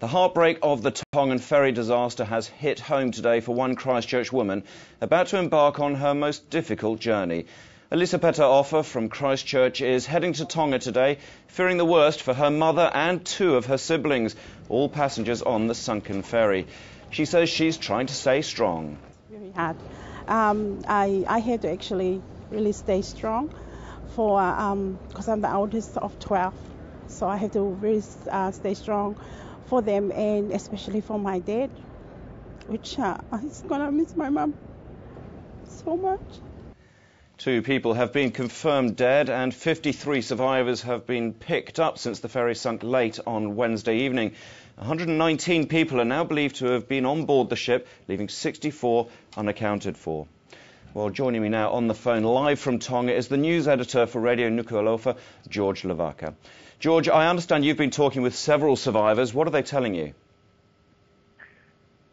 The heartbreak of the Tongan ferry disaster has hit home today for one Christchurch woman about to embark on her most difficult journey. Nuku'alofa from Christchurch is heading to Tonga today, fearing the worst for her mother and two of her siblings, all passengers on the sunken ferry. She says she's trying to stay strong. Very hard. I had to actually really stay strong because I'm the oldest of 12, so I have to really stay strong for them, and especially for my dad, which he's gonna miss my mom so much. 2 people have been confirmed dead and 53 survivors have been picked up since the ferry sunk late on Wednesday evening. 119 people are now believed to have been on board the ship, leaving 64 unaccounted for. Well, joining me now on the phone live from Tonga is the news editor for Radio Nuku'alofa, George Lavaka. George, I understand you've been talking with several survivors. What are they telling you?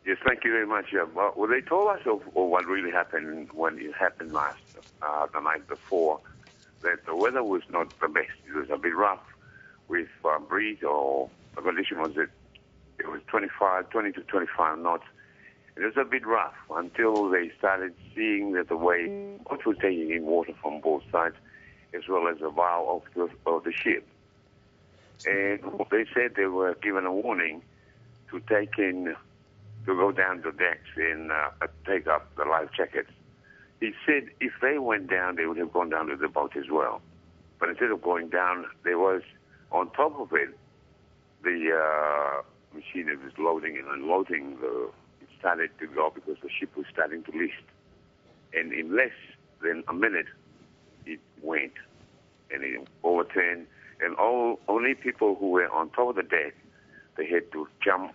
Yes, thank you very much. Well, they told us of what really happened when it happened the night before, that the weather was not the best. It was a bit rough with breeze, or the condition was that it was 20 to 25 knots. It was a bit rough until they started seeing that the boat was taking in water from both sides, as well as the bow of the ship. And they said they were given a warning to go down the decks and take up the life jackets. He said if they went down, they would have gone down to the boat as well. But instead of going down, there was, on top of it, the machine that was loading and unloading, it started to go because the ship was starting to list. And in less than a minute, it went and it overturned. And only people who were on top of the deck, they had to jump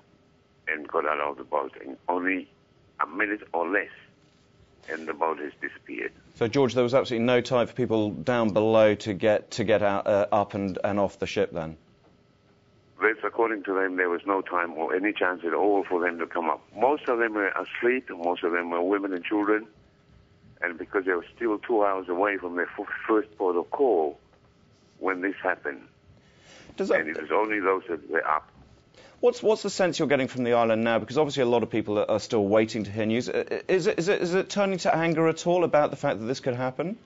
and got out of the boat. And only a minute or less, and the boat has disappeared. So, George, there was absolutely no time for people down below to get out, up and off the ship then? That's according to them. There was no time or any chance at all for them to come up. Most of them were asleep. Most of them were women and children. And because they were still 2 hours away from their first port of call when this happened. And it was only those that were up. What's the sense you're getting from the island now? Because obviously a lot of people are still waiting to hear news. Is it turning to anger at all about the fact that this could happen?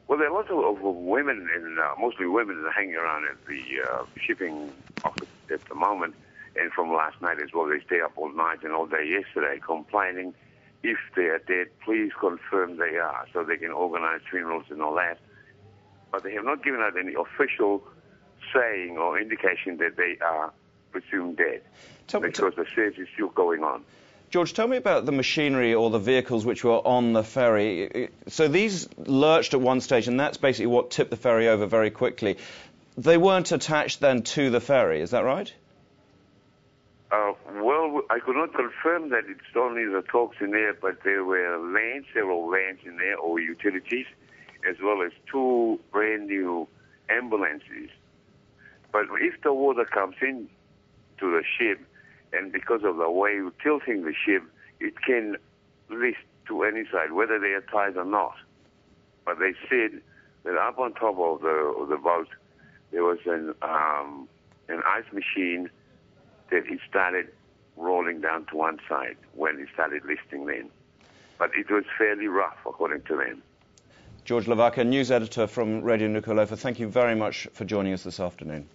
Well, there are lots of women, and mostly women, that are hanging around at the shipping office at the moment. And from last night as well, they stay up all night and all day yesterday complaining, if they are dead, please confirm they are, so they can organize funerals and all that. But they have not given out any official saying or indication that they are presumed dead, because the search is still going on. George, tell me about the machinery or the vehicles which were on the ferry. So these lurched at one stage, and that's basically what tipped the ferry over very quickly. They weren't attached then to the ferry, is that right? Well, I could not confirm that it's only the talks in there, but there were several vans in there, or utilities, as well as 2 brand new ambulances. But if the water comes in to the ship, and because of the way you're tilting the ship, it can list to any side, whether they are tied or not. But they said that up on top of the boat, there was an ice machine that it started rolling down to one side when it started listing then. But it was fairly rough, according to them. George Lavaka, news editor from Radio Nuku'alofa, thank you very much for joining us this afternoon.